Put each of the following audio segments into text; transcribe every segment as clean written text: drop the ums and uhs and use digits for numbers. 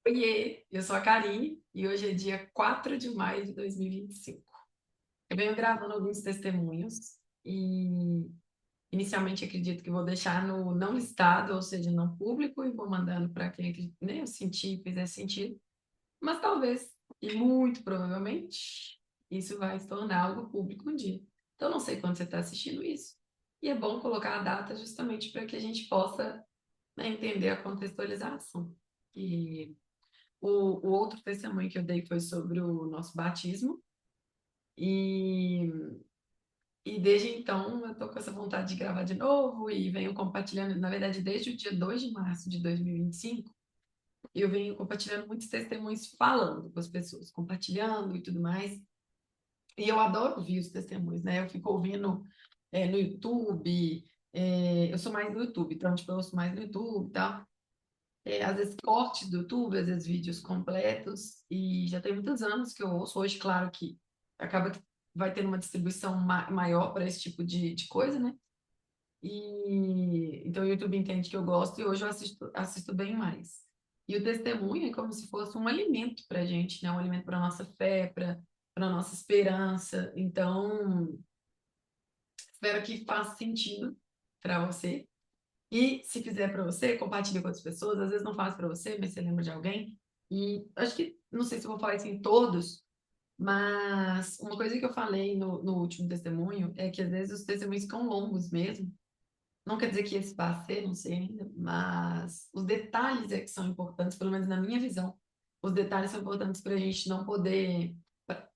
Oiê, eu sou a Karine e hoje é dia 4 de maio de 2025. Eu venho gravando alguns testemunhos e inicialmente acredito que vou deixar no não listado, ou seja, não público, e vou mandando para quem né, eu sentir, fizer sentido. Mas talvez, e muito provavelmente, isso vai se tornar algo público um dia. Então, não sei quando você está assistindo isso. E é bom colocar a data justamente para que a gente possa, né, entender a contextualização. E o outro testemunho que eu dei foi sobre o nosso batismo. E, e desde então eu tô com essa vontade de gravar de novo e venho compartilhando, na verdade, desde o dia 2 de março de 2025, eu venho compartilhando muitos testemunhos falando com as pessoas, compartilhando e tudo mais. E eu adoro ouvir os testemunhos, né? Eu fico ouvindo no YouTube, eu sou mais do YouTube, então, tipo, eu ouço mais no YouTube e tal. Às vezes cortes do YouTube, às vezes vídeos completos, e já tem muitos anos que eu ouço. Hoje, claro que acaba que vai ter uma distribuição maior para esse tipo de coisa, né? E então o YouTube entende que eu gosto e hoje eu assisto bem mais. E o testemunho é como se fosse um alimento para a gente, né? Um alimento para a nossa fé, para a nossa esperança. Então, espero que faça sentido para você. E se fizer para você, compartilhe com outras pessoas. Às vezes não faz para você, mas você lembra de alguém. E acho que, não sei se eu vou falar isso em todos, mas uma coisa que eu falei no último testemunho é que às vezes os testemunhos ficam longos mesmo. Não quer dizer que esse vai ser, não sei ainda, mas os detalhes é que são importantes, pelo menos na minha visão. Os detalhes são importantes para a gente não poder,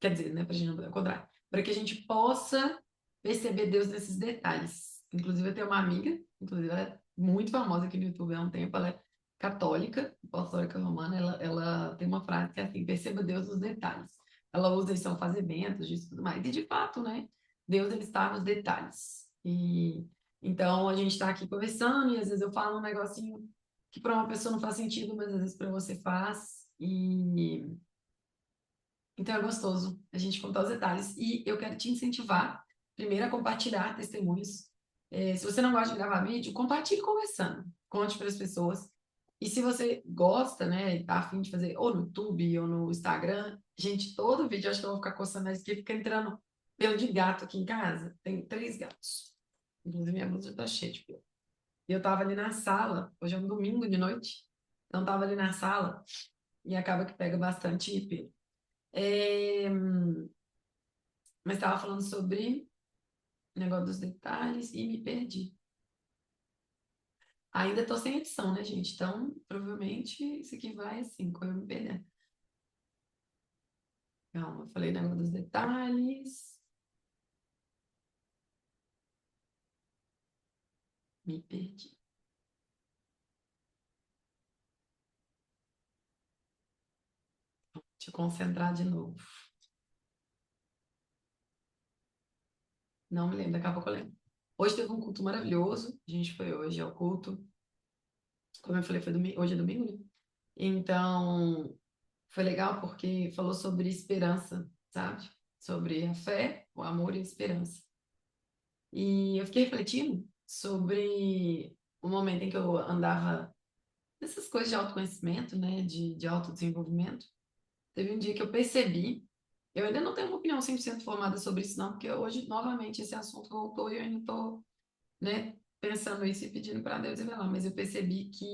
quer dizer, né, para a gente não poder, ao contrário, para que a gente possa perceber Deus nesses detalhes. Inclusive, eu tenho uma amiga, inclusive ela é muito famosa aqui no YouTube há um tempo, ela é católica, apostólica romana, ela tem uma frase que é assim, perceba Deus nos detalhes. Ela usa isso ao fazer eventos, disso e tudo mais. E de fato, né, Deus ele está nos detalhes. E então, a gente está aqui conversando e às vezes eu falo um negocinho que para uma pessoa não faz sentido, mas às vezes para você faz. E então é gostoso a gente contar os detalhes. E eu quero te incentivar, primeiro, a compartilhar testemunhos. Se você não gosta de gravar vídeo, compartilhe conversando. Conte para as pessoas. E se você gosta, né, tá afim de fazer ou no YouTube ou no Instagram, gente, todo vídeo, eu acho que eu vou ficar coçando a que fica entrando pelo de gato aqui em casa. Tem 3 gatos. Inclusive, minha blusa tá cheia de pelo. E eu tava ali na sala, hoje é um domingo de noite, então tava ali na sala e acaba que pega bastante pelo. É, mas tava falando sobre o negócio dos detalhes e me perdi. Ainda tô sem edição, né, gente? Então, provavelmente, isso aqui vai assim, quando eu me perder. Calma, eu falei o negócio dos detalhes, me perdi. Deixa eu concentrar de novo. Não me lembro, daqui a pouco eu lembro. Hoje teve um culto maravilhoso. A gente foi hoje ao culto. Como eu falei, foi domingo, hoje é domingo, né? Então, foi legal porque falou sobre esperança, sabe? Sobre a fé, o amor e a esperança. E eu fiquei refletindo sobre o momento em que eu andava nessas coisas de autoconhecimento, né? De autodesenvolvimento. Teve um dia que eu percebi, eu ainda não tenho uma opinião 100% formada sobre isso, não, porque hoje, novamente, esse assunto voltou e eu ainda estou, né, pensando isso e pedindo para Deus revelar, mas eu percebi que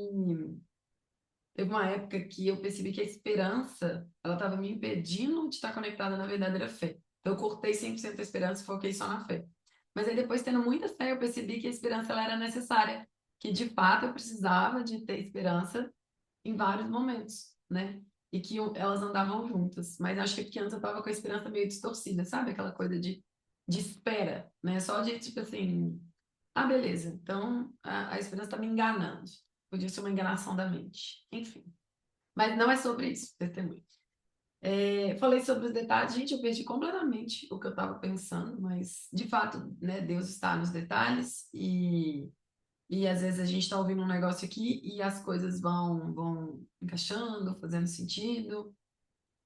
teve uma época que eu percebi que a esperança, ela estava me impedindo de estar conectada na verdadeira fé. Então, eu cortei 100% a esperança e foquei só na fé. Mas aí, depois, tendo muita fé, eu percebi que a esperança ela era necessária, que de fato eu precisava de ter esperança em vários momentos, né? E que elas andavam juntas. Mas acho que é porque antes eu estava com a esperança meio distorcida, sabe? Aquela coisa de espera, né? Só de tipo assim, ah, beleza, então a esperança está me enganando. Podia ser uma enganação da mente. Enfim. Mas não é sobre isso, testemunho. Falei sobre os detalhes, gente, eu perdi completamente o que eu estava pensando, mas de fato, né, Deus está nos detalhes e às vezes a gente está ouvindo um negócio aqui e as coisas vão encaixando, fazendo sentido.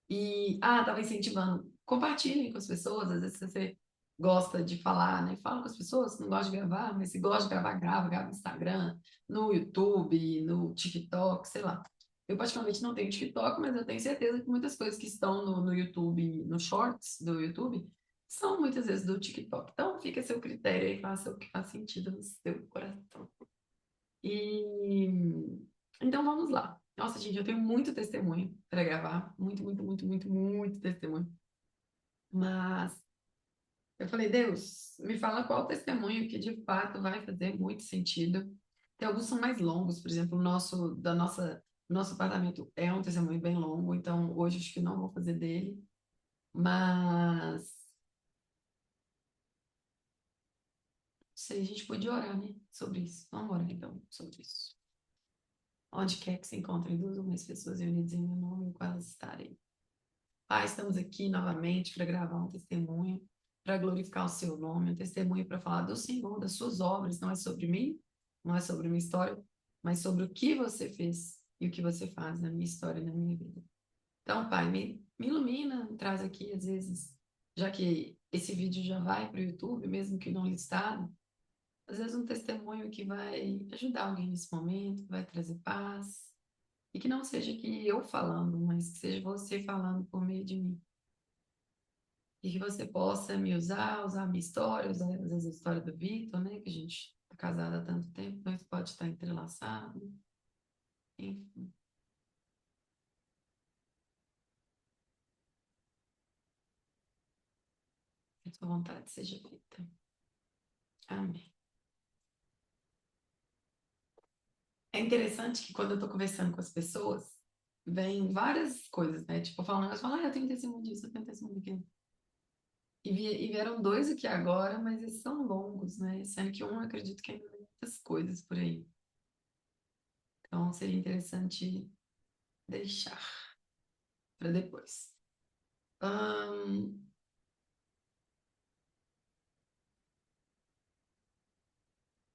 E, estava incentivando, compartilhem com as pessoas, às vezes você gosta de falar, né? Fala com as pessoas, não gosta de gravar, mas se gosta de gravar, grava no Instagram, no YouTube, no TikTok, sei lá. Eu particularmente não tenho TikTok, mas eu tenho certeza que muitas coisas que estão no YouTube, no Shorts do YouTube, são muitas vezes do TikTok. Então fica a seu critério aí, faça o que faz sentido no seu coração. E então vamos lá. Nossa, gente, eu tenho muito testemunho para gravar, muito, muito, muito, muito, muito testemunho. Mas eu falei, Deus, me fala qual testemunho que de fato vai fazer muito sentido. Tem alguns que são mais longos, por exemplo, nosso apartamento é um testemunho bem longo, então hoje acho que não vou fazer dele, mas não sei, a gente podia orar, né, sobre isso. Vamos orar então sobre isso. Onde quer que se encontrem duas ou mais pessoas reunidas em meu nome, em qual elas estarem. Pai, estamos aqui novamente para gravar um testemunho, para glorificar o seu nome, um testemunho para falar do Senhor, das suas obras. Não é sobre mim, não é sobre minha história, mas sobre o que você fez e o que você faz na minha história e na minha vida. Então, Pai, me ilumina, me traz aqui, às vezes, já que esse vídeo já vai para o YouTube, mesmo que não listado, às vezes um testemunho que vai ajudar alguém nesse momento, que vai trazer paz, e que não seja que eu falando, mas que seja você falando por meio de mim. E que você possa me usar a minha história, usar às vezes a história do Vitor, né? Que a gente está casado há tanto tempo, mas pode estar entrelaçado. Enfim, que a sua vontade seja feita. Amém. É interessante que quando eu estou conversando com as pessoas, vem várias coisas, né? Tipo, eu falo um negócio, eu tenho testemunho disso, eu tenho testemunho daquilo. E vieram dois aqui agora, mas eles são longos, né? Sendo que um, eu acredito que ainda tem muitas coisas por aí. Então, seria interessante deixar para depois. Ahn,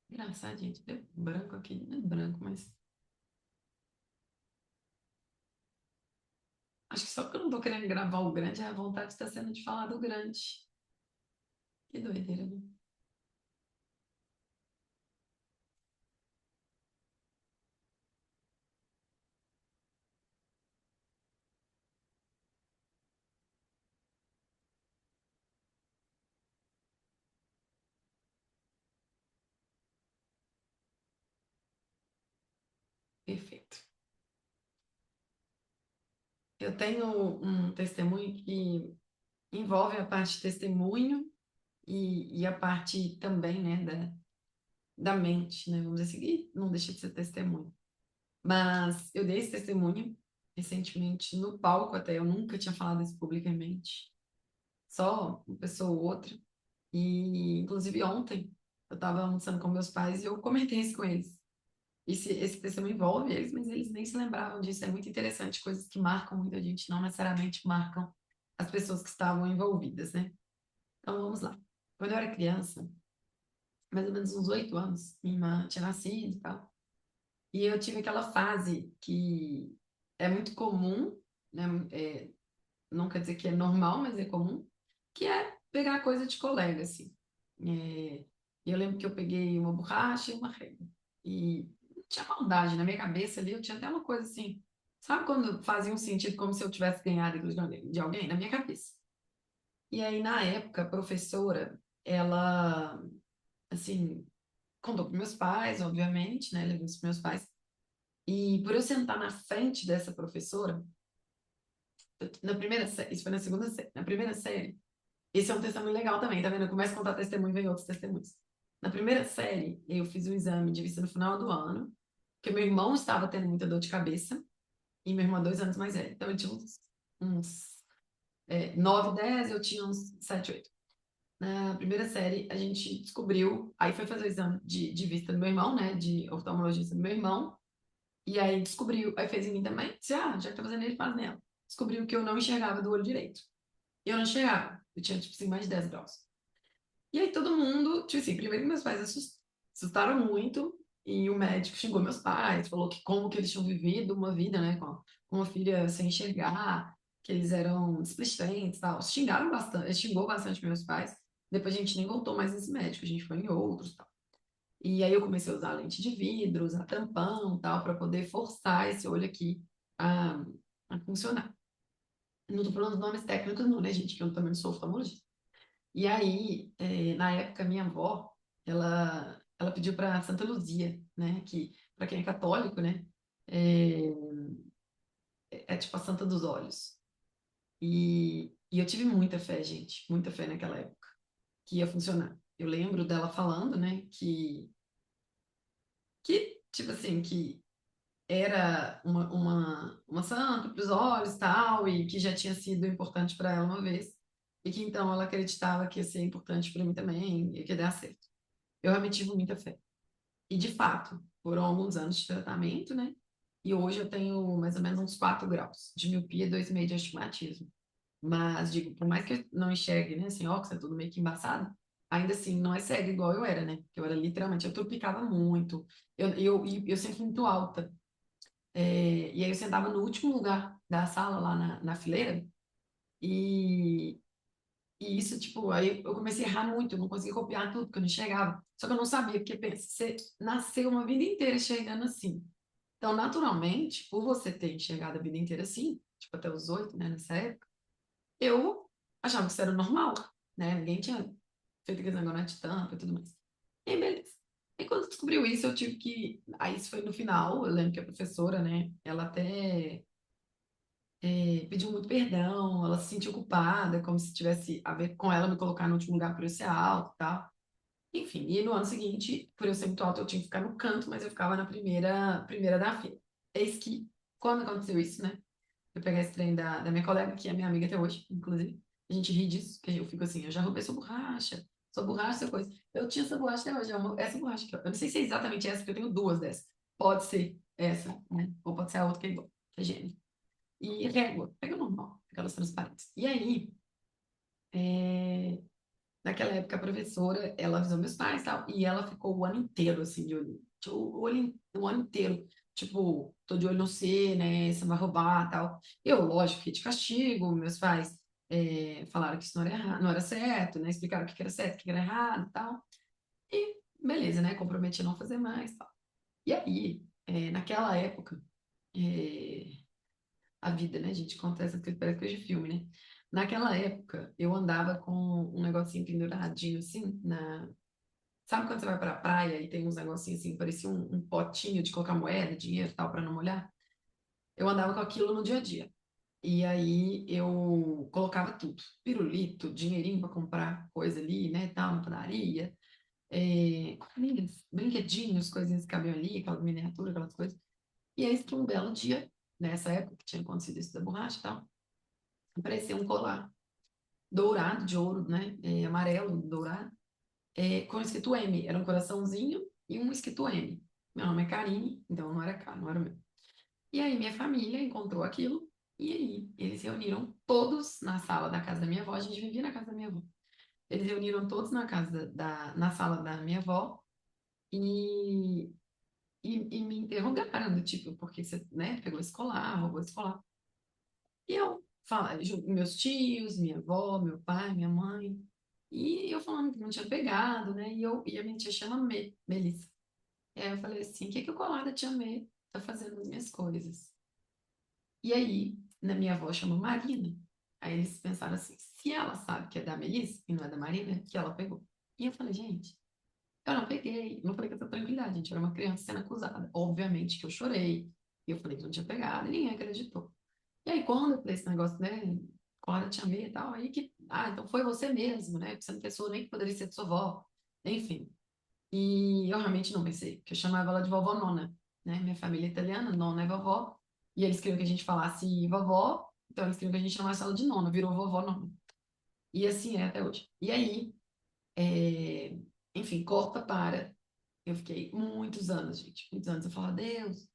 Engraçado, gente. Deu branco aqui. Não é branco, mas. Acho que só porque eu não tô querendo gravar o grande, a vontade está sendo de falar do grande. Que doideira, né? Perfeito. Eu tenho um testemunho que envolve a parte de testemunho e a parte também, né, da mente, né? Vamos dizer assim, e não deixa de ser testemunho. Mas eu dei esse testemunho recentemente no palco até, eu nunca tinha falado isso publicamente. Só uma pessoa ou outra. E, inclusive, ontem eu estava almoçando com meus pais e eu comentei isso com eles. Esse testemunho envolve eles, mas eles nem se lembravam disso. É muito interessante, coisas que marcam muito a gente, não necessariamente marcam as pessoas que estavam envolvidas, né? Então, vamos lá. Quando eu era criança, mais ou menos uns 8 anos, minha irmã tinha nascido e tal. E eu tive aquela fase que é muito comum, né? Não quer dizer que é normal, mas é comum, que é pegar coisa de colega, assim. É, eu lembro que eu peguei uma borracha e uma régua. E não tinha maldade na minha cabeça ali, eu tinha até uma coisa assim. Sabe quando fazia um sentido como se eu tivesse ganhado aquilo de alguém? Na minha cabeça. E aí, na época, a professora, ela, assim, contou para meus pais, obviamente, né? Levou isso para meus pais. E por eu sentar na frente dessa professora, na primeira série, isso foi na segunda série, na primeira série, esse é um testemunho legal também, tá vendo? Eu começo a contar testemunho e vem outros testemunhos. Na primeira série, eu fiz um exame de vista no final do ano, porque meu irmão estava tendo muita dor de cabeça, e meu irmão é 2 anos mais velho. Então, ele tinha uns 9, 10, eu tinha uns 7, 8. Na primeira série, a gente descobriu, aí foi fazer o exame de vista do meu irmão, né, de oftalmologista do meu irmão, e aí descobriu, aí fez em mim também, disse, já que tá fazendo ele, faz nela. Descobriu que eu não enxergava do olho direito. E eu não enxergava, eu tinha, tipo assim, mais de 10 graus. E aí todo mundo, tipo assim, primeiro que meus pais assustaram muito, e o médico xingou meus pais, falou que como que eles tinham vivido uma vida, né, com uma filha sem enxergar, que eles eram displicentes e tal. Xingaram bastante, xingou bastante meus pais. Depois a gente nem voltou mais nesse médico, a gente foi em outros e tal. E aí eu comecei a usar lente de vidro, usar tampão e tal, para poder forçar esse olho aqui. a, a funcionar. Não estou falando dos nomes técnicos, não, né, gente? Que eu também não sou oftalmologista. E aí, na época, minha avó, ela pediu para Santa Luzia, né? Que, para quem é católico, né? É, é tipo a Santa dos Olhos. E eu tive muita fé, gente, muita fé naquela época, que ia funcionar. Eu lembro dela falando, né? Tipo assim, que era uma santa para os olhos tal, e que já tinha sido importante para ela uma vez, e que então ela acreditava que ia ser importante para mim também, e que ia dar certo. Eu realmente tive muita fé. E de fato, foram alguns anos de tratamento, né? E hoje eu tenho mais ou menos uns 4 graus de miopia e 2,5 de astigmatismo. Mas, digo, por mais que eu não enxergue, né, assim, óculos, é tudo meio que embaçado, ainda assim, não é cega igual eu era, né? Eu era literalmente, eu tropicava muito, eu sempre muito alta. E aí eu sentava no último lugar da sala, lá na fileira, e, e isso, tipo, aí eu comecei a errar muito, eu não conseguia copiar tudo, porque eu não enxergava. Só que eu não sabia, porque pensa, você nasceu uma vida inteira enxergando assim. Então, naturalmente, por você ter enxergado a vida inteira assim, tipo, até os 8, né, nessa época, eu achava que isso era normal, né? Ninguém tinha feito aquele negócio de tampa e tudo mais. E aí, beleza. E quando descobriu isso, eu tive que. Aí, isso foi no final. Eu lembro que a professora, né? Ela até pediu muito perdão, ela se sentiu culpada, como se tivesse a ver com ela me colocar no último lugar por eu ser alto e tal. Enfim, e no ano seguinte, por eu ser muito alto, eu tinha que ficar no canto, mas eu ficava na primeira da fila. Eis que, quando aconteceu isso, né? Eu peguei esse trem da minha colega, que é minha amiga até hoje, inclusive. A gente ri disso, que eu fico assim, eu já roubei sua borracha, essa coisa. Eu tinha essa borracha até hoje, essa borracha aqui, ó. Eu não sei se é exatamente essa, porque eu tenho duas dessas. Pode ser essa, né? Ou pode ser a outra que é igual, que é gêmea. E régua, régua normal, aquelas transparentes. E aí, é, naquela época, a professora, ela avisou meus pais e tal, e ela ficou o ano inteiro, assim, de olho. Tipo, o ano inteiro. Tipo, tô de olho no C, né? Você vai roubar tal. Eu, lógico, que de castigo, meus pais falaram que isso não era errado, não era certo, né? Explicaram o que que era certo, o que que era errado e tal. E beleza, né? Comprometi a não fazer mais tal. E aí, naquela época, é, a vida, né, gente? Acontece essas coisas, parece coisa de filme, né? Naquela época, eu andava com um negocinho penduradinho, assim, Sabe quando você vai pra praia e tem uns negocinhos assim, parecia um potinho de colocar moeda, dinheiro e tal, pra não molhar? Eu andava com aquilo no dia a dia. E aí eu colocava tudo. Pirulito, dinheirinho pra comprar coisa ali, né, tal, na padaria. Brinquedinhos, coisinhas que cabiam ali, aquela miniatura, aquelas coisas. E aí, que um belo dia, nessa época que tinha acontecido isso da borracha e tal, apareceu um colar dourado, de ouro, né? Amarelo, dourado, com escrito M. Era um coraçãozinho e um escrito M. Meu nome é Karine, então não era K, não era o meu. E aí minha família encontrou aquilo, e aí eles reuniram todos na sala da casa da minha avó, a gente vivia na casa da minha avó. Eles reuniram todos na casa na sala da minha avó e, e me interrogaram, do tipo, por que você, né, pegou escolar, roubou escolar. E eu falava, meus tios, minha avó, meu pai, minha mãe, e eu falando que não tinha pegado, né? E a minha tia chama Melissa. E aí eu falei assim, o que que o colar da tia Mê tá fazendo nas minhas coisas? E aí, na minha avó chama Marina. Aí eles pensaram assim, se ela sabe que é da Melissa e não é da Marina, que ela pegou. E eu falei, gente, eu não peguei. Não falei com essa tranquilidade, gente. Eu era uma criança sendo acusada. Obviamente que eu chorei. E eu falei que não tinha pegado, e ninguém acreditou. E aí, quando eu falei esse negócio, né? Clara te amei e tal, aí que. Ah, então foi você mesmo, né? Você não pensou nem que poderia ser de sua avó. Enfim. E eu realmente não pensei, porque eu chamava ela de vovó Nona, né? Minha família é italiana, Nona é vovó. E eles queriam que a gente falasse vovó, então eles queriam que a gente chamasse ela de Nona, virou vovó Nona. E assim é até hoje. E aí, é, enfim, corta para. Eu fiquei muitos anos, gente, muitos anos. Eu falava, Deus,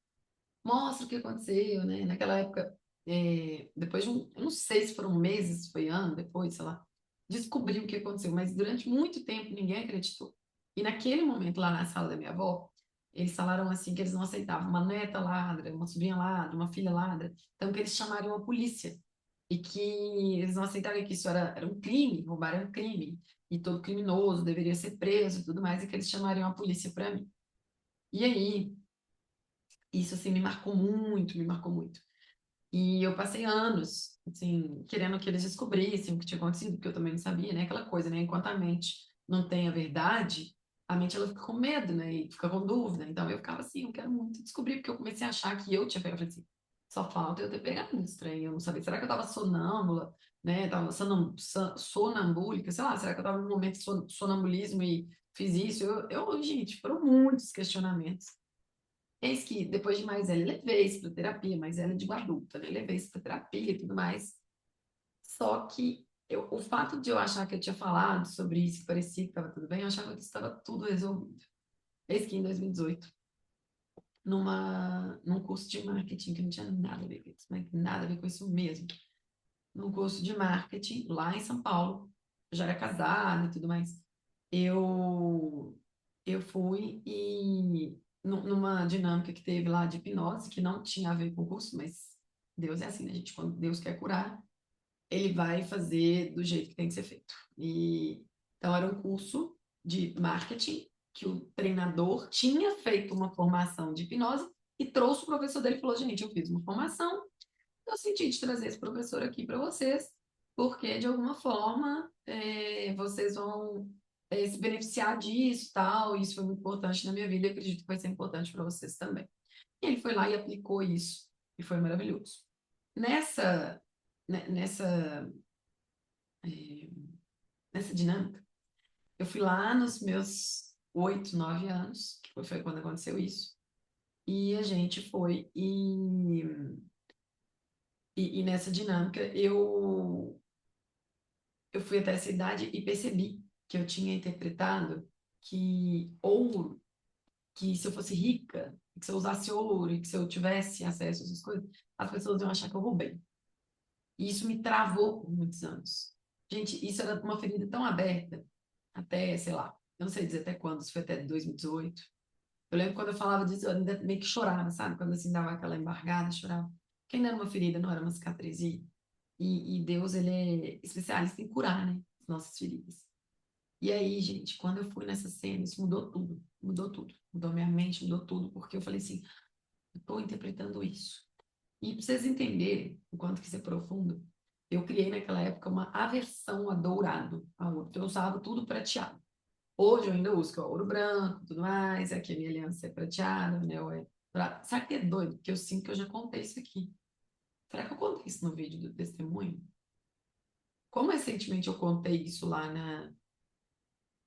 mostra o que aconteceu, né? Naquela época, depois de eu não sei se foram meses, se foi ano, depois, sei lá, descobri o que aconteceu, mas durante muito tempo ninguém acreditou. E naquele momento, lá na sala da minha avó, eles falaram assim que eles não aceitavam uma neta ladra, uma sobrinha ladra, uma filha ladra, então que eles chamariam a polícia. E que eles não aceitavam que isso era um crime, roubar era um crime, e todo criminoso deveria ser preso e tudo mais, e que eles chamariam a polícia para mim. E aí, isso assim me marcou muito, me marcou muito. E eu passei anos, assim, querendo que eles descobrissem o que tinha acontecido, porque eu também não sabia, né? Aquela coisa, né? Enquanto a mente não tem a verdade, a mente ela fica com medo, né? E fica com dúvida. Então eu ficava assim, eu quero muito descobrir, porque eu comecei a achar que eu tinha pegado. Eu falei assim, só falta eu ter pegado esse trem. Eu não sabia. Será que eu tava sonâmbula, né? Tava sonambúlica, sei lá, será que eu tava num momento de sonambulismo e fiz isso? Gente, foram muitos questionamentos. Eis que, depois de mais velha, eu levei isso para terapia, mais velha digo adulta, né? Levei isso para terapia e tudo mais. Só que o fato de eu achar que eu tinha falado sobre isso, que parecia que estava tudo bem, eu achava que estava tudo resolvido. Eis que em 2018, num curso de marketing, que não tinha nada a ver com isso, mas nada a ver com isso mesmo, num curso de marketing lá em São Paulo, eu já era casada e tudo mais, eu, eu fui e numa dinâmica que teve lá de hipnose, que não tinha a ver com o curso, mas Deus é assim, né, gente? Quando Deus quer curar, ele vai fazer do jeito que tem que ser feito. E então era um curso de marketing que o treinador tinha feito uma formação de hipnose e trouxe o professor dele e falou: gente, eu fiz uma formação, eu senti de trazer esse professor aqui para vocês, porque de alguma forma vocês vão se beneficiar disso, tal. E isso foi muito importante na minha vida e acredito que vai ser importante para vocês também. E ele foi lá e aplicou isso e foi maravilhoso. Nessa, nessa é, nessa dinâmica. Eu fui lá nos meus 8, 9 anos, que foi quando aconteceu isso, e a gente foi e nessa dinâmica eu fui até essa idade e percebi que eu tinha interpretado que ouro, que se eu fosse rica, que se eu usasse ouro e que se eu tivesse acesso a essas coisas, as pessoas iam achar que eu roubei. E isso me travou por muitos anos. Gente, isso era uma ferida tão aberta, até, sei lá, eu não sei dizer até quando, se foi até 2018. Eu lembro quando eu falava disso, eu ainda meio que chorava, sabe? Quando assim dava aquela embargada, chorava. Porque ainda era uma ferida, não era uma cicatriz. E Deus, ele é especialista em curar, né? As nossas feridas. E aí, gente, quando eu fui nessa cena, isso mudou tudo. Mudou tudo. Mudou minha mente, mudou tudo. Porque eu falei assim, eu estou interpretando isso. E para vocês entenderem o quanto que isso é profundo, eu criei naquela época uma aversão a dourado, a ouro. Então, eu usava tudo prateado. Hoje eu ainda uso, que é ouro branco, tudo mais, aqui a minha aliança é prateada, né? Sabe que é doido? Porque eu sinto que eu já contei isso aqui. Será que eu contei isso no vídeo do testemunho? Como recentemente eu contei isso lá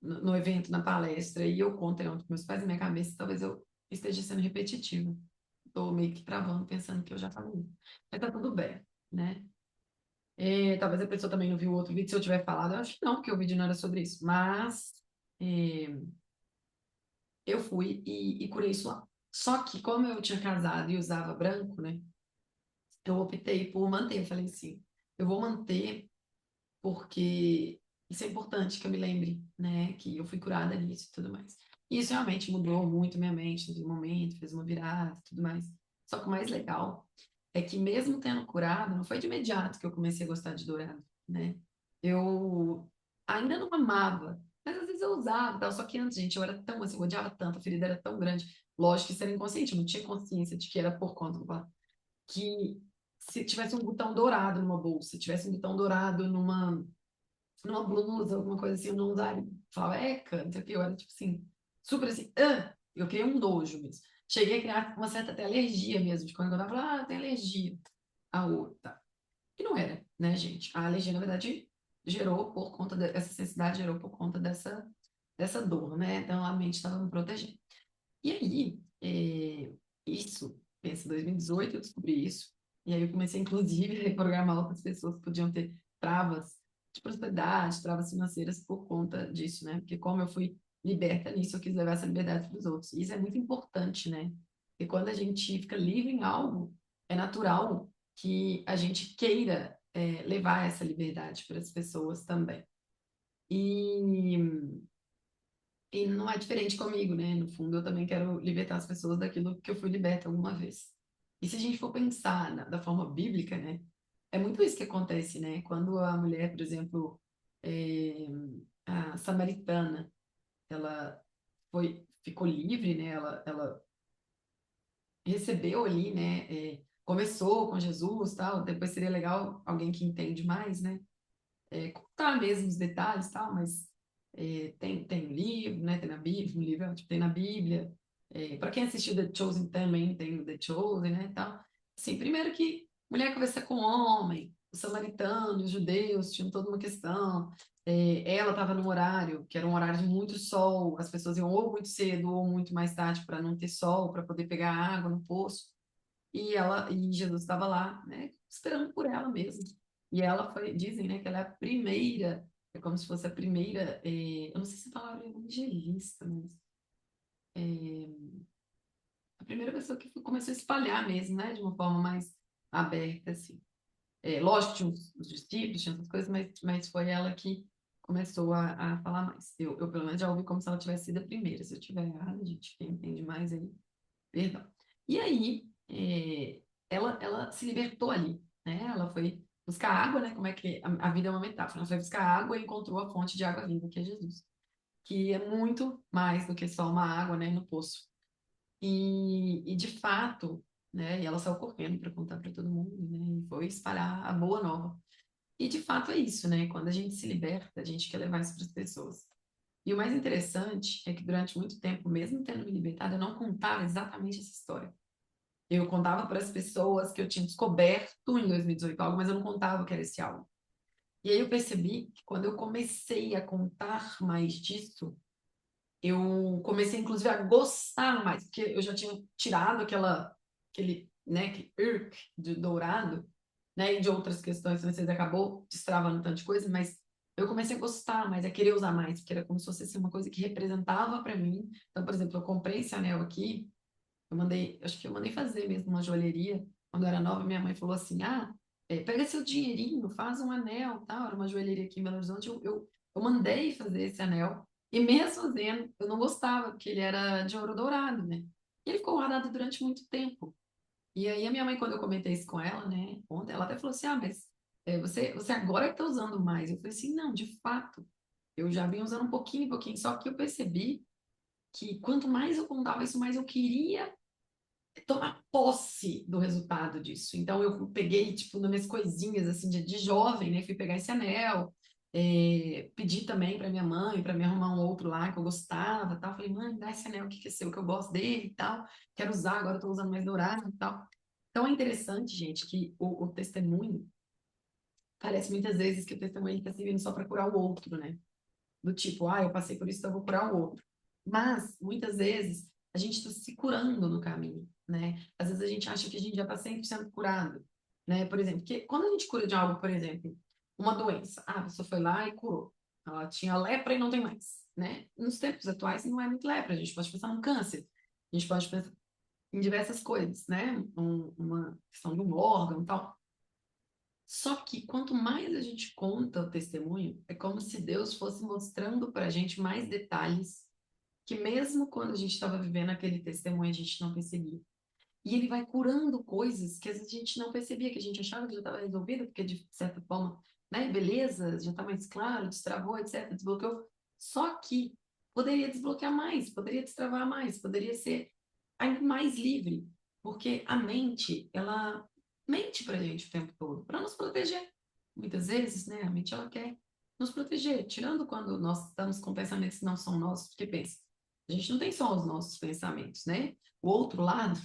no evento, na palestra, e eu contei ontem com meus pais na minha cabeça, talvez eu esteja sendo repetitiva. Estou meio que travando, pensando que eu já falei. Mas tá tudo bem, né? Talvez a pessoa também não viu o outro vídeo, se eu tiver falado, eu acho que não, porque o vídeo não era sobre isso. Mas é, eu fui e curei isso lá. Só que como eu tinha casado e usava branco, né? Eu optei por manter. Eu falei assim, eu vou manter porque isso é importante que eu me lembre, né? Que eu fui curada nisso e tudo mais. E isso realmente mudou muito minha mente naquele momento, fez uma virada e tudo mais. Só que o mais legal é que mesmo tendo curado, não foi de imediato que eu comecei a gostar de dourado, né? Eu ainda não amava, mas às vezes eu usava, tal. Só que antes, gente, eu era tão assim, eu odiava tanto, a ferida era tão grande. Lógico que isso era inconsciente, eu não tinha consciência de que era por conta do que se tivesse um botão dourado numa bolsa, se tivesse um botão dourado numa blusa, alguma coisa assim, eu não usaria. Falava, eca, não sei o que, eu era tipo assim, super assim, eu criei um nojo mesmo. Cheguei a criar uma certa até alergia mesmo, de quando eu tava, eu tenho alergia a outra. E não era, né, gente? A alergia, na verdade, gerou por conta dessa necessidade, gerou por conta dessa dor, né? Então a mente estava me protegendo. E aí, isso, pensa, em 2018 eu descobri isso. E aí eu comecei, inclusive, a reprogramar outras pessoas que podiam ter travas de prosperidade, travas financeiras por conta disso, né? Porque como eu fui liberta nisso, eu quis levar essa liberdade para os outros. E isso é muito importante, né? Porque quando a gente fica livre em algo, é natural que a gente queira, levar essa liberdade para as pessoas também. E e não é diferente comigo, né? No fundo, eu também quero libertar as pessoas daquilo que eu fui liberta alguma vez. E se a gente for pensar da forma bíblica, né? É muito isso que acontece, né? Quando a mulher, por exemplo, é, a samaritana, ela ficou livre, né? Ela recebeu ali, né? começou com Jesus, tal, depois seria legal alguém que entende mais, né? Contar mesmo os detalhes, tal, mas tem um livro, né? Tem na Bíblia, um livro, tipo, tem na Bíblia. Para quem assistiu The Chosen também tem o The Chosen, né? Tal. Assim, primeiro que mulher conversa com homem, os samaritanos, os judeus tinham toda uma questão. Ela estava num horário que era um horário de muito sol, as pessoas iam ou muito cedo ou muito mais tarde para não ter sol, para poder pegar água no poço. E Jesus estava lá, né, esperando por ela mesmo. E ela foi, dizem, né, que ela é a primeira, é como se fosse a primeira, eu não sei se a palavra é evangelista, mas a primeira pessoa que começou a espalhar mesmo, né, de uma forma mais aberta, assim. Lógico, tinha os discípulos, tinha essas coisas, mas foi ela que começou a falar mais. Eu, pelo menos, já ouvi como se ela tivesse sido a primeira. Se eu estiver errada, gente, quem entende mais aí, perdão. E aí, ela se libertou ali, né? Ela foi buscar água, né? Como é que a vida é uma metáfora. Ela foi buscar água e encontrou a fonte de água viva, que é Jesus, que é muito mais do que só uma água, né, no poço. E de fato, né? E ela saiu correndo para contar para todo mundo, né? E foi espalhar a boa nova. E de fato é isso, né? Quando a gente se liberta, a gente quer levar isso para as pessoas. E o mais interessante é que durante muito tempo, mesmo tendo me libertado, eu não contava exatamente essa história. Eu contava para as pessoas que eu tinha descoberto em 2018 algo, mas eu não contava que era esse algo. E aí eu percebi que quando eu comecei a contar mais disso, eu comecei inclusive a gostar mais, porque eu já tinha tirado aquele, né, que irk de dourado, né, e de outras questões, vocês acabou destravando tanta coisa, mas eu comecei a gostar mais, a querer usar mais, porque era como se fosse assim, uma coisa que representava para mim. Então, por exemplo, eu comprei esse anel aqui, acho que eu mandei fazer mesmo uma joalheria. Quando eu era nova, minha mãe falou assim: pega seu dinheirinho, faz um anel, tal. Era uma joalheria aqui em Belo Horizonte. Eu mandei fazer esse anel. E mesmo fazendo, eu não gostava, porque ele era de ouro dourado, né? E ele ficou guardado durante muito tempo. E aí a minha mãe, quando eu comentei isso com ela, né, ontem, ela até falou assim: mas você agora que está usando mais. Eu falei assim: não, de fato, eu já vim usando um pouquinho, pouquinho. Só que eu percebi que quanto mais eu contava isso, mais eu queria tomar posse do resultado disso. Então eu peguei, tipo, nas minhas coisinhas, assim, de jovem, né? Fui pegar esse anel, pedi também para minha mãe, para me arrumar um outro lá que eu gostava, tal. Falei, mãe, dá esse anel que é seu, que eu gosto dele e tal. Quero usar, agora eu tô usando mais dourado e tal. Então é interessante, gente, que o testemunho, parece muitas vezes que o testemunho está servindo só para curar o outro, né? Do tipo, eu passei por isso, então eu vou curar o outro. Mas, muitas vezes, a gente está se curando no caminho, né? Às vezes a gente acha que a gente já está 100% curado, né? Por exemplo, que quando a gente cura de algo, por exemplo, uma doença, a pessoa foi lá e curou. Ela tinha lepra e não tem mais, né? Nos tempos atuais não é muito lepra, a gente pode pensar num câncer, a gente pode pensar em diversas coisas, né? Uma questão de um órgão e tal. Só que quanto mais a gente conta o testemunho, é como se Deus fosse mostrando para a gente mais detalhes que mesmo quando a gente estava vivendo aquele testemunho, a gente não percebia. E ele vai curando coisas que às vezes a gente não percebia, que a gente achava que já estava resolvido, porque de certa forma, né, beleza, já está mais claro, destravou, etc, desbloqueou. Só que poderia desbloquear mais, poderia destravar mais, poderia ser ainda mais livre, porque a mente, ela mente para a gente o tempo todo, para nos proteger. Muitas vezes, né, a mente ela quer nos proteger, tirando quando nós estamos com pensamentos que não são nossos, porque pensa, a gente não tem só os nossos pensamentos, né? O outro lado,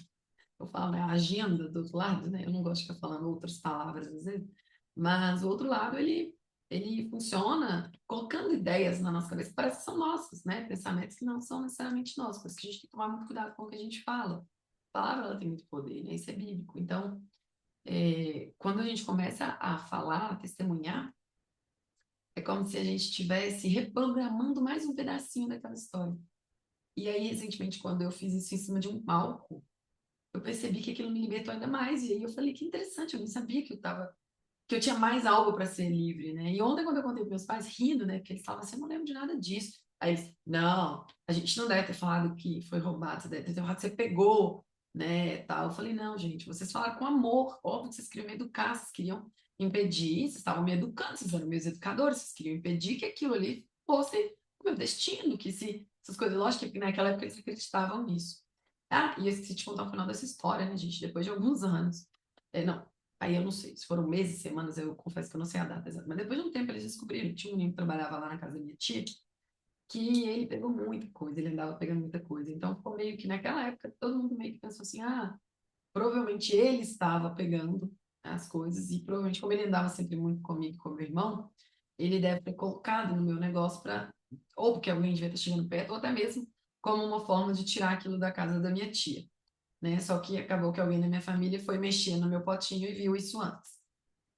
eu falo, né, a agenda do outro lado, né? Eu não gosto de ficar falando outras palavras às vezes, mas o outro lado, ele funciona colocando ideias na nossa cabeça, parece que são nossas, né? Pensamentos que não são necessariamente nossos, por isso que a gente tem que tomar muito cuidado com o que a gente fala. A palavra, ela tem muito poder, né? Isso é bíblico. Então, quando a gente começa a falar, a testemunhar, é como se a gente estivesse reprogramando mais um pedacinho daquela história. E aí, recentemente, quando eu fiz isso em cima de um palco, eu percebi que aquilo me libertou ainda mais. E aí eu falei, que interessante, eu não sabia que eu tinha mais algo para ser livre, né? E ontem, quando eu contei para meus pais, rindo, né? Porque eles falavam assim, eu não lembro de nada disso. Aí eles, não, a gente não deve ter falado que foi roubado, você deve ter falado que você pegou, né? Tal. Eu falei, não, gente, vocês falaram com amor, óbvio que vocês queriam me educar, vocês queriam impedir, vocês estavam me educando, vocês eram meus educadores, vocês queriam impedir que aquilo ali fosse o meu destino, que se essas coisas, lógico que naquela época eles acreditavam nisso. Ah, e eu esqueci de contar o final dessa história, né, gente? Depois de alguns anos. Não, aí eu não sei, se foram meses, semanas, eu confesso que eu não sei a data exata, mas depois de um tempo eles descobriram, tinha um menino que trabalhava lá na casa da minha tia, que ele pegou muita coisa, ele andava pegando muita coisa, então ficou meio que naquela época, todo mundo meio que pensou assim, provavelmente ele estava pegando as coisas e provavelmente como ele andava sempre muito comigo e com meu irmão, ele deve ter colocado no meu negócio para ou porque alguém devia estar chegando perto ou até mesmo como uma forma de tirar aquilo da casa da minha tia, né? Só que acabou que alguém da minha família foi mexer no meu potinho e viu isso antes.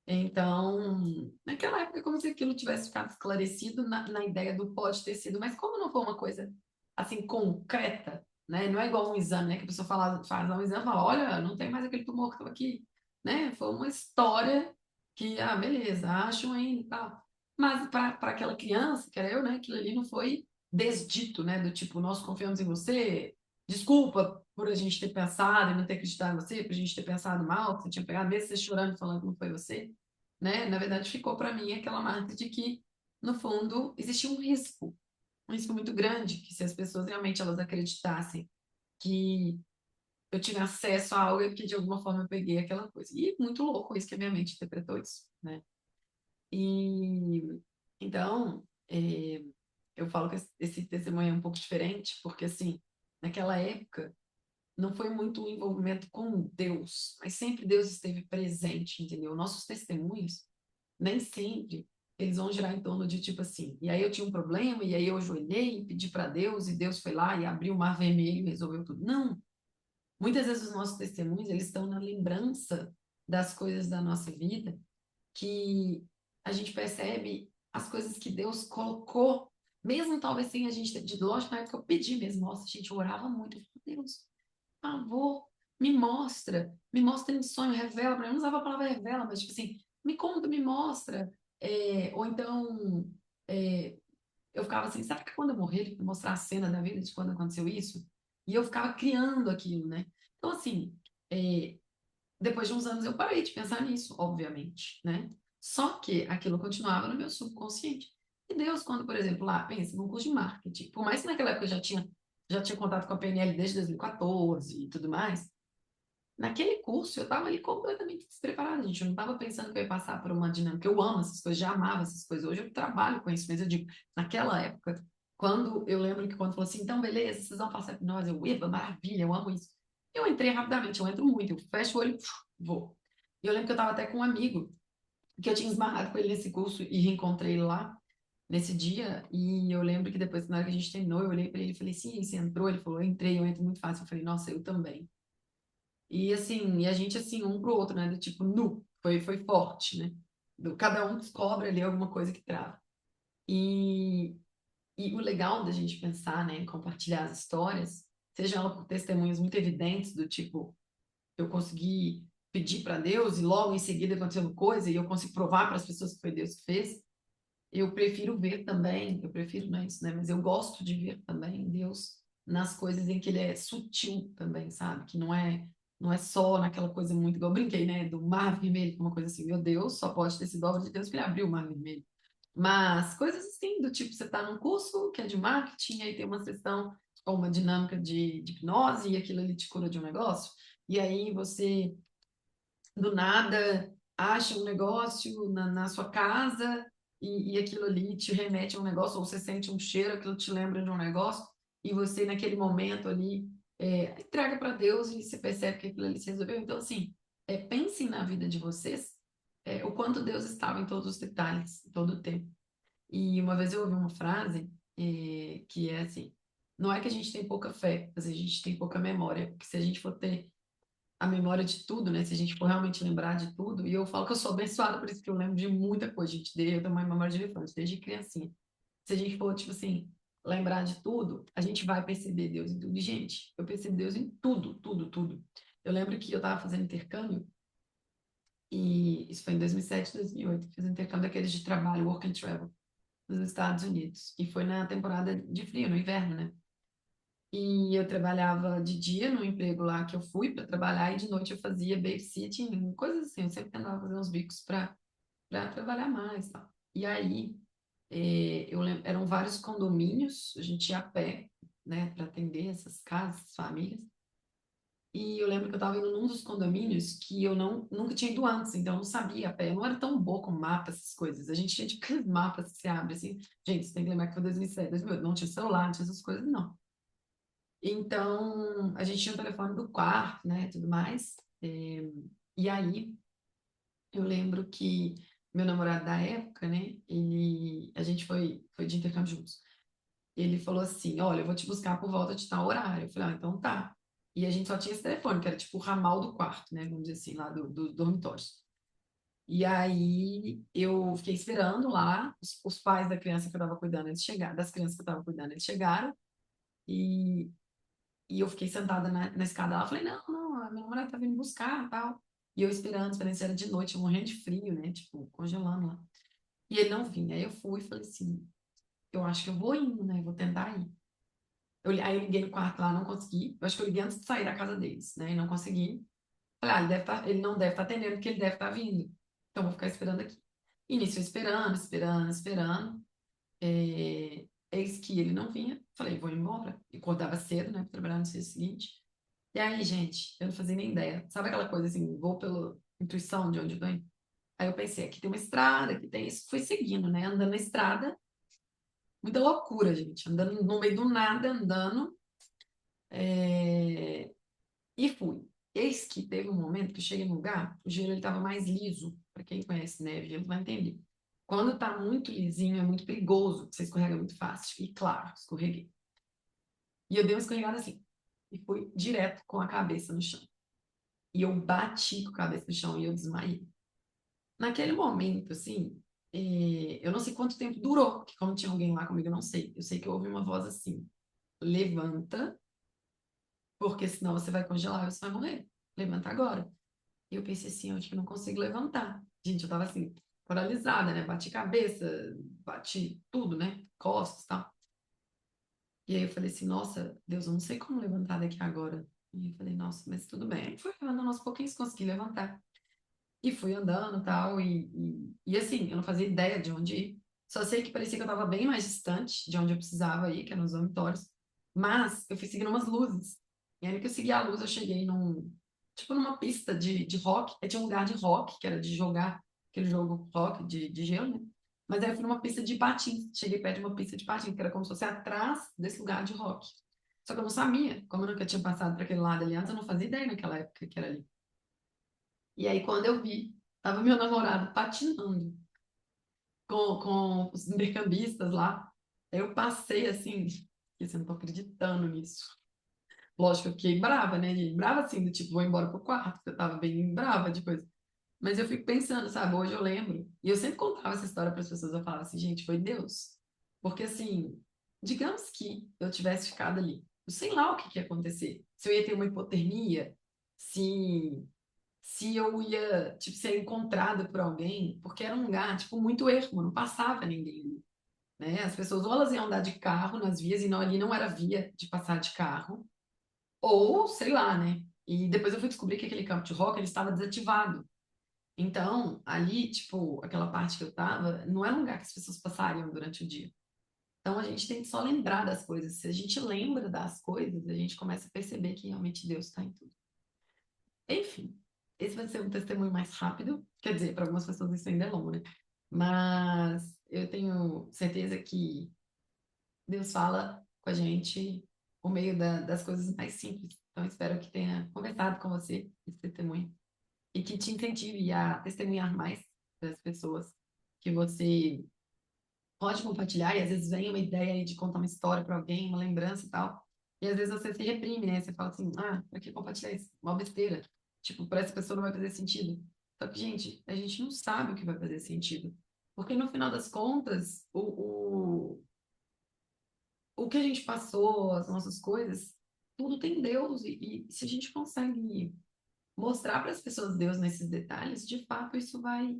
Então, naquela época, é como se aquilo tivesse ficado esclarecido na ideia do pode ter sido, mas como não foi uma coisa assim concreta, né? Não é igual um exame, né? Que a pessoa faz um exame e fala, olha, não tem mais aquele tumor que estava aqui, né? Foi uma história que, beleza, acham ainda e tal. Mas para aquela criança, que era eu, né? Aquilo ali não foi desdito, né? Do tipo, nós confiamos em você, desculpa por a gente ter pensado e não ter acreditado em você, por a gente ter pensado mal, que você tinha pegado, mesmo você chorando, falando que não foi você, né? Na verdade, ficou para mim aquela marca de que, no fundo, existia um risco muito grande, que se as pessoas realmente elas acreditassem que eu tinha acesso a algo e que de alguma forma eu peguei aquela coisa. E muito louco isso que a minha mente interpretou isso, né? E então, eu falo que esse testemunho é um pouco diferente, porque assim, naquela época não foi muito um envolvimento com Deus, mas sempre Deus esteve presente, entendeu? Nossos testemunhos, nem sempre eles vão girar em torno de tipo assim, e aí eu tinha um problema, e aí eu ajoelhei e pedi para Deus, e Deus foi lá e abriu o mar vermelho e resolveu tudo. Não, muitas vezes os nossos testemunhos, eles estão na lembrança das coisas da nossa vida, que a gente percebe as coisas que Deus colocou, mesmo talvez sem a gente ter dito, lógico, na época eu pedi mesmo, nossa, gente, eu orava muito, eu falei, Deus, favor, me mostra em sonho, revela para mim. Eu não usava a palavra revela, mas tipo assim, me conta, me mostra. Ou então, é, eu ficava assim, sabe que quando eu morrer, ele vai mostrar a cena da vida de quando aconteceu isso? E eu ficava criando aquilo, né? Então, assim, é, depois de uns anos eu parei de pensar nisso, obviamente, né? Só que aquilo continuava no meu subconsciente. E Deus, quando, por exemplo, lá, pensa num curso de marketing, por mais que naquela época eu já tinha contato com a PNL desde 2014 e tudo mais, naquele curso eu estava ali completamente despreparada, gente. Eu não estava pensando que eu ia passar por uma dinâmica. Eu amo essas coisas, já amava essas coisas. Hoje eu trabalho com isso, mas eu digo, naquela época, quando eu lembro que quando falou assim, então beleza, vocês vão passar por nós, eu, eba, maravilha, eu amo isso. Eu entrei rapidamente, eu entro muito, eu fecho o olho, vou. E eu lembro que eu estava até com um amigo, que eu tinha esbarrado com ele nesse curso e reencontrei ele lá nesse dia. E eu lembro que depois, na hora que a gente terminou, eu olhei para ele e falei, sim, você entrou? Ele falou, eu entrei, eu entro muito fácil. Eu falei, nossa, eu também. E assim, e a gente assim, um pro outro, né? Do tipo, nu, foi forte, né? Cada um descobre ali alguma coisa que trava. E, e o legal da gente pensar, né, em compartilhar as histórias, seja ela por testemunhos muito evidentes, do tipo, eu consegui pedir para Deus e logo em seguida aconteceu coisa e eu consigo provar para as pessoas que foi Deus que fez. Eu prefiro ver também, eu prefiro não é isso, né? Mas eu gosto de ver também Deus nas coisas em que ele é sutil também, sabe? Que não é só naquela coisa muito igual eu brinquei, né? Do mar vermelho, que é uma coisa assim, meu Deus, só pode ter sido obra de Deus que ele abriu o mar vermelho. Mas coisas assim, do tipo, você está num curso que é de marketing, aí tem uma sessão ou uma dinâmica de hipnose e aquilo ali te cura de um negócio, e aí você do nada acha um negócio na sua casa e aquilo ali te remete a um negócio, ou você sente um cheiro, aquilo te lembra de um negócio, e você naquele momento ali entrega para Deus e você percebe que aquilo ali se resolveu. Então, assim, pensem na vida de vocês, o quanto Deus estava em todos os detalhes, em todo o tempo. E uma vez eu ouvi uma frase que é assim, não é que a gente tem pouca fé, mas a gente tem pouca memória, porque se a gente for ter a memória de tudo, né? Se a gente for realmente lembrar de tudo, e eu falo que eu sou abençoada, por isso que eu lembro de muita coisa, gente. Eu tenho uma memória de elefante, desde criancinha. Se a gente for, tipo assim, lembrar de tudo, a gente vai perceber Deus em tudo. E, gente, eu percebo Deus em tudo, tudo, tudo. Eu lembro que eu estava fazendo intercâmbio, e isso foi em 2007, 2008. Fiz um intercâmbio daqueles de trabalho, work and travel, nos Estados Unidos. E foi na temporada de frio, no inverno, né? E eu trabalhava de dia no emprego lá que eu fui para trabalhar e de noite eu fazia babysitting, coisas assim. Eu sempre tentava fazer uns bicos para trabalhar mais, tal. E aí, eu lembro, eram vários condomínios, a gente ia a pé, né, para atender essas casas, famílias. E eu lembro que eu estava indo num dos condomínios que eu nunca tinha ido antes, então eu não sabia a pé. Eu não era tão boa com mapas, essas coisas. A gente tinha tipo aqueles mapas que você abre assim. Gente, você tem que lembrar que foi 2007, 2008. Não tinha celular, não tinha essas coisas, não. Então, a gente tinha o telefone do quarto, né, tudo mais. E aí, eu lembro que meu namorado da época, né, a gente foi de intercâmbio juntos. Ele falou assim: Olha, eu vou te buscar por volta de tal horário. Eu falei: Ah, então tá. E a gente só tinha esse telefone, que era tipo o ramal do quarto, né? Vamos dizer assim, lá dos dormitórios. E aí eu fiquei esperando lá, os pais da criança que eu tava cuidando, eles chegaram, das crianças que eu tava cuidando, eles chegaram, e, e eu fiquei sentada na escada lá. Falei: Não, não, a minha namorada tá vindo buscar e tal. E eu esperando se era de noite, morrendo de frio, né? Tipo, congelando lá. E ele não vinha. Aí eu fui e falei assim: Eu acho que eu vou indo, né? Eu vou tentar ir. Aí eu liguei no quarto lá, não consegui. Eu acho que eu liguei antes de sair da casa deles, né? E não consegui. Falei, ele não deve estar atendendo, porque ele deve estar vindo. Então, vou ficar esperando aqui. Início esperando, esperando, esperando. Eis que ele não vinha. Falei, vou embora. E acordava cedo, né? Pra trabalhar no dia seguinte. E aí, gente, eu não fazia nem ideia. Sabe aquela coisa assim, vou pela intuição de onde eu tô indo? Aí eu pensei, aqui tem uma estrada, aqui tem isso. Fui seguindo, né? Andando na estrada. Muita loucura, gente. Andando no meio do nada, andando. É, E fui. Eis que teve um momento que eu cheguei no lugar, o gelo ele estava mais liso. Para quem conhece neve, gelo vai entender. Quando tá muito lisinho, é muito perigoso, você escorrega muito fácil. E claro, escorreguei. E eu dei uma escorregada assim. E fui direto com a cabeça no chão. E eu bati com a cabeça no chão e eu desmaiei. Naquele momento, assim, eu não sei quanto tempo durou, porque como tinha alguém lá comigo, eu não sei. Eu sei que eu ouvi uma voz assim: levanta, porque senão você vai congelar e você vai morrer. Levanta agora. E eu pensei assim, eu acho que eu não consigo levantar. Gente, eu tava assim, paralisada, né? Bati cabeça, bati tudo, né? Costas e tal. E aí eu falei assim, nossa, Deus, eu não sei como levantar daqui agora. E eu falei, nossa, mas tudo bem. Aí fui andando aos pouquinhos, consegui levantar. E fui andando e tal. E assim, eu não fazia ideia de onde ir. Só sei que parecia que eu tava bem mais distante de onde eu precisava ir, que era nos dormitórios. Mas eu fui seguindo umas luzes. E aí que eu segui a luz, eu cheguei tipo numa pista de rock. Aí tinha um lugar de rock, que era de jogar aquele jogo rock de gelo, né? Mas aí eu fui numa pista de patins. Cheguei perto de uma pista de patins, que era como se fosse atrás desse lugar de rock. Só que eu não sabia, como eu nunca tinha passado para aquele lado ali antes, eu não fazia ideia naquela época que era ali. E aí, quando eu vi, tava meu namorado patinando com os intercambistas lá. Eu passei assim, eu não tô acreditando nisso. Lógico, eu fiquei brava, né, gente? Brava assim, do tipo, vou embora pro quarto, porque eu tava bem brava de coisa. Mas eu fico pensando, sabe? Hoje eu lembro, e eu sempre contava essa história para as pessoas, eu falava assim, gente, foi Deus. Porque assim, digamos que eu tivesse ficado ali, eu sei lá o que que ia acontecer. Se eu ia ter uma hipotermia, se se eu ia, tipo, ser encontrada por alguém, porque era um lugar, tipo, muito ermo, não passava ninguém, né? As pessoas ou elas iam andar de carro nas vias e não ali não era via de passar de carro, ou sei lá, né? E depois eu fui descobrir que aquele campo de rock ele estava desativado. Então, ali, tipo, aquela parte que eu tava, não era um lugar que as pessoas passariam durante o dia. Então, a gente tem que só lembrar das coisas. Se a gente lembra das coisas, a gente começa a perceber que realmente Deus está em tudo. Enfim, esse vai ser um testemunho mais rápido. Quer dizer, para algumas pessoas isso ainda é longo, né? Mas eu tenho certeza que Deus fala com a gente por meio das coisas mais simples. Então, espero que tenha conversado com você esse testemunho e que te incentive a testemunhar mais das pessoas que você pode compartilhar. E às vezes vem uma ideia aí de contar uma história para alguém, uma lembrança e tal. E às vezes você se reprime, né? Você fala assim, ah, pra que compartilhar isso? Uma besteira. Tipo, para essa pessoa não vai fazer sentido. Só que, gente, a gente não sabe o que vai fazer sentido. Porque no final das contas, o que a gente passou, as nossas coisas, tudo tem Deus. E se a gente consegue mostrar para as pessoas Deus nesses detalhes, de fato isso vai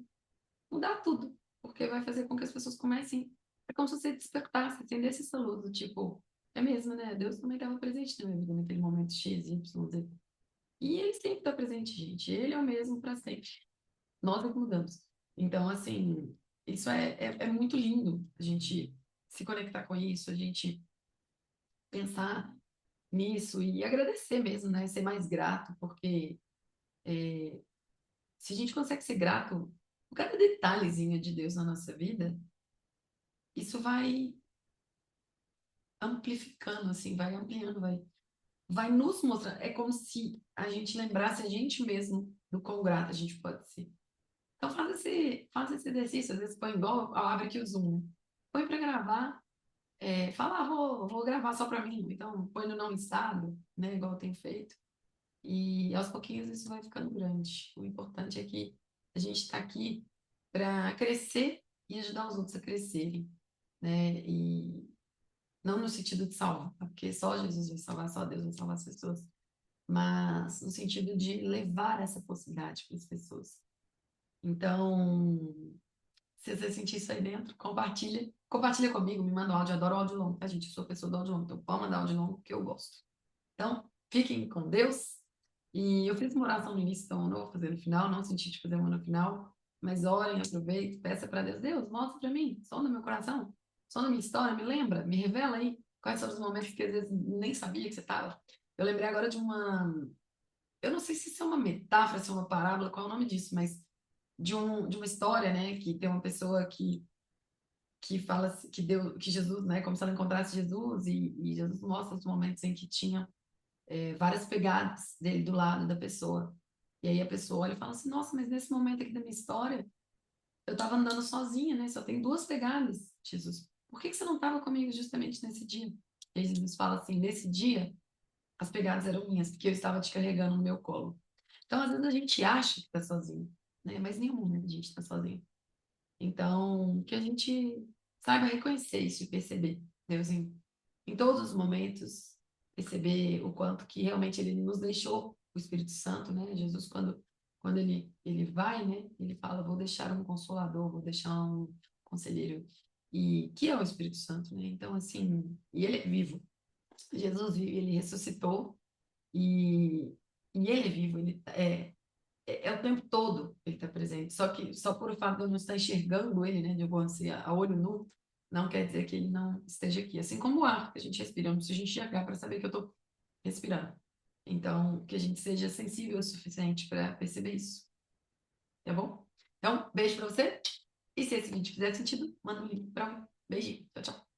mudar tudo. Porque vai fazer com que as pessoas comecem. É como se você despertasse, acendesse essa luz do tipo, é mesmo, né? Deus também estava presente na minha vida naquele momento X, Y, Z. E ele sempre está presente, gente. Ele é o mesmo para sempre. Nós é que mudamos. Então, assim, isso é muito lindo a gente se conectar com isso, a gente pensar nisso e agradecer mesmo, né? Ser mais grato, porque se a gente consegue ser grato por cada detalhezinho de Deus na nossa vida, isso vai amplificando, assim, vai ampliando, vai nos mostrar. É como se a gente lembrasse a gente mesmo do quão grato a gente pode ser. Então faz esse exercício, às vezes põe igual, ó, abre aqui o Zoom, põe para gravar, fala, vou gravar só para mim, então põe no não listado, né, igual eu tenho feito, e aos pouquinhos isso vai ficando grande. O importante é que a gente está aqui para crescer e ajudar os outros a crescerem, né, e não no sentido de salvar, porque só Jesus vai salvar, só Deus vai salvar as pessoas, mas no sentido de levar essa possibilidade para as pessoas. Então, se você sentir isso aí dentro, compartilha comigo, me manda um áudio, eu adoro áudio longo, tá, gente? Eu sou pessoa do áudio longo, então pode mandar áudio longo que eu gosto. Então, fiquem com Deus. E eu fiz uma oração no início, então eu não vou fazer no final, não senti de fazer uma no final, mas orem, aproveitem, peça para Deus, Deus, mostra para mim, sonda meu coração, sonda minha história, me lembra, me revela aí quais são os momentos que às vezes nem sabia que você estava. Eu lembrei agora de eu não sei se isso é uma metáfora, se é uma parábola, qual é o nome disso, mas de uma história, né, que tem uma pessoa que fala que deu que Jesus, né, como se ela encontrasse Jesus e Jesus mostra os momentos em que tinha várias pegadas dele do lado da pessoa. E aí a pessoa olha e fala assim: Nossa, mas nesse momento aqui da minha história, eu estava andando sozinha, né? Só tem duas pegadas, Jesus. Por que que você não estava comigo justamente nesse dia? E aí Jesus fala assim: Nesse dia, as pegadas eram minhas, porque eu estava te carregando no meu colo. Então, às vezes a gente acha que está sozinho, né? Mas em nenhum momento a gente está sozinho. Então, que a gente saiba reconhecer isso e perceber Deus em todos os momentos, perceber o quanto que realmente Ele nos deixou o Espírito Santo, né? Jesus, quando ele vai, né? Ele fala, vou deixar um consolador, vou deixar um conselheiro, e que é o Espírito Santo, né? Então, assim, e Ele é vivo. Jesus vive, Ele ressuscitou, e, e Ele é vivo, é o tempo todo ele está presente. Só que só por o fato de eu não estar enxergando ele, né, de eu assim, a olho nu, não quer dizer que ele não esteja aqui. Assim como o ar que a gente respira, eu não preciso enxergar para saber que eu estou respirando. Então, que a gente seja sensível o suficiente para perceber isso, tá bom? Então, beijo para você. E se esse vídeo fizer sentido, manda um link para mim. Beijinho. Tchau, tchau.